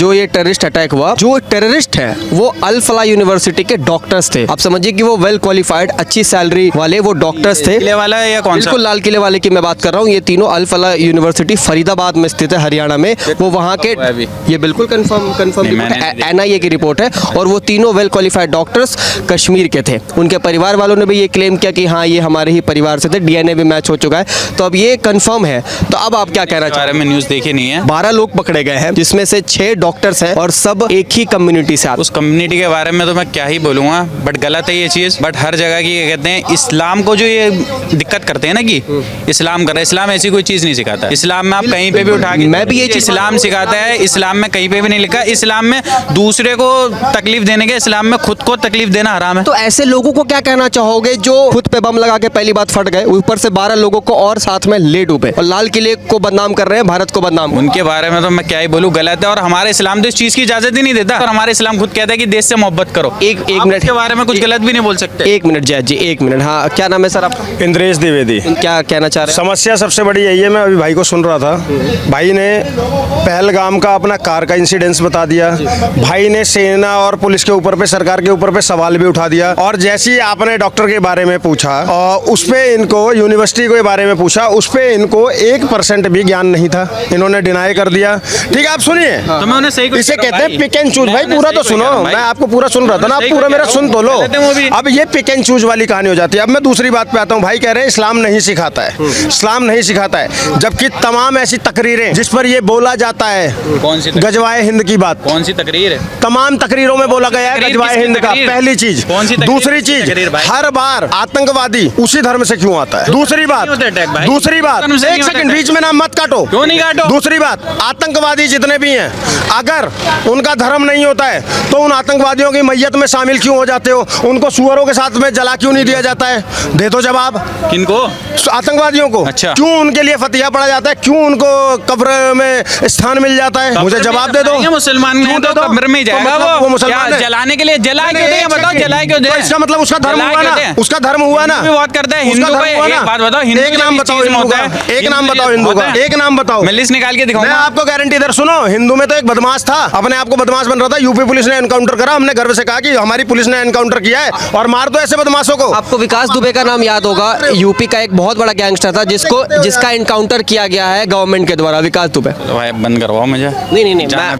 जो ये terrorist attack हुआ, जो टेररिस्ट है वो अल फलाह यूनिवर्सिटी के डॉक्टर्स थे। आप समझिए कि वो वेल क्वालिफाइड, अच्छी सैलरी वाले वो डॉक्टर्स थे। किले वाला है या कौन सा? बिल्कुल लाल किले वाले की मैं बात कर रहा हूँ। ये तीनों अल फलाह यूनिवर्सिटी फरीदाबाद में स्थित है, हरियाणा में। वो वहाँ के, ये बिल्कुल कंफर्म NIA की रिपोर्ट है। और वो तीनों वेल क्वालिफाइड डॉक्टर्स कश्मीर के थे। उनके परिवार वालों ने भी ये क्लेम किया कि हाँ ये हमारे ही परिवार से थे, DNA भी मैच हो चुका है। तो अब ये कंफर्म है। तो अब आप क्या कहना चाह रहे हैं? में न्यूज़ देखी नहीं है। 12 लोग पकड़े गए हैं, जिसमें से 6 डॉक्टर्स हैं और सब एक ही कम्युनिटी से आते हैं। उस कम्युनिटी के बारे में तो मैं क्या ही बोलूँगा, बट गलत है ये चीज़। बट हर जगह की ये कहते हैं, इस्लाम को जो ये दिक्कत करते हैं ना कि इस्लाम कर रहा है, इस्लाम ऐसी कोई चीज़ नहीं सिखाता। इस्लाम में आप कहीं पे भी उठा के, मैं भी ये चीज़ इस्लाम सिखाता है, इस्लाम में कहीं पे भी नहीं लिखा। इस्लाम में दूसरे को तकलीफ देने के, इस्लाम में खुद को तकलीफ देना हराम है। तो ऐसे लोगों को क्या कहना चाहोगे जो खुद पे बम लगा के पहली बात फट गए, ऊपर से 12 लोगों को और साथ में ले डूबे और लाल किले को बदनाम कर रहे हैं, भारत को बदनाम। उनके बारे में तो मैं क्या ही बोलूँ, गलत है। और हमारे इस्लाम तो इस चीज़ की इजाज़त ही नहीं देता। और हमारे इस्लाम खुद कहता है कि देश से मोहब्बत करो। एक मिनट के बारे में कुछ गलत भी नहीं बोल सकते। 1 मिनट जय जी, 1 मिनट। हाँ, क्या नाम है सर आपका? इंद्रेश द्विवेदी। क्या कहना चाह रहे हैं? समस्या सबसे बड़ी यही है, मैं अभी भाई को सुन रहा था। भाई ने पहलगाम का अपना कार का इंसिडेंस बता दिया। भाई ने सेना और पुलिस के ऊपर पे, सरकार के ऊपर पे सवाल भी उठा दिया। और जैसे ही आपने डॉक्टर के बारे में पूछा और उस पे इनको यूनिवर्सिटी के बारे में पूछा, उस पे इनको 1% भी ज्ञान नहीं था। इन्होंने डिनाई कर दिया। ठीक है, आप सुनिए। तो मैं उन्हें सही कुछ इसे कह रहा कहते हैं भाई। Pick and choose. भाई पूरा तो सुनो, मैं आपको पूरा सुन रहा था ना, आप पूरा मेरा सुन तो लो। अब ये पिक एंड चूज वाली कहानी हो जाती है। अब मैं दूसरी बात पे आता हूँ। भाई कह रहे हैं इस्लाम नहीं सिखाता है, इस्लाम नहीं सिखाता है, जबकि तमाम ऐसी तकरीरें जिस पर ये बोला जाता है, कौन सी गजवाए हिंद की बात, कौन सी तकरीर है? तमाम तकरीरों में बोला गया है तकरीर गजवाए किसकी हिंद का। तकरीर? पहली चीज। कौन सी तकरीर? दूसरी चीज, तकरीर भाई? हर बार आतंकवादी उसी धर्म से क्यों आता है? दूसरी बात, नहीं होता attack भाई। दूसरी बात, धर्म से एक नहीं होता सेकंड attack। बीच में नाम मत काटो। क्यों नहीं काटो? दूसरी बात, आतंकवादी जितने भी हैं, अगर उनका धर्म नहीं होता है तो उन आतंकवादियों की मैयत में शामिल क्यों हो जाते हो? उनको सुअरों के साथ में जला क्यों नहीं दिया जाता है? दे दो जवाब। किनको? आतंकवादियों को। अच्छा। क्यों उनके लिए फतिया पड़ा जाता है? क्यों उनको कब्र में स्थान मिल जाता है? मुझे जवाब दे दो। मुसलमान क्यों दे दो? कब्र में ही तो जाएगा मतलब वो मुसलमान क्या है? जलाने के लिए? जलाए क्यों दे? बताओ, जलाए क्यों दे? तो इसका मतलब उसका धर्म हुआ ना, उसका धर्म हुआ ना। भी बात करता है उसका हिंदू धर्म का। हुआ एक ना। बात बताओ, हिंदू एक नाम बताओ हिंदू का, एक नाम बताओ हिंदू का, एक नाम बताओ। मैं लिस्ट निकाल के मैं दिखाऊंगा आपको गारंटी इधर सुनो। हिंदू में तो एक बदमाश था, अपने आप को बदमाश बन रहा था। यूपी पुलिस ने एनकाउंटर करा, हमने गर्व से कहा कि हमारी पुलिस ने एनकाउंटर किया है, और मार दो ऐसे बदमाशों को। आपको विकास दुबे का नाम याद होगा। यूपी का एक बहुत बड़ा गैंगस्टर था जिसका एनकाउंटर किया गया है गवर्नमेंट के द्वारा, विकास दुबे। भाई बंद करवाओ मुझे। नहीं, मैं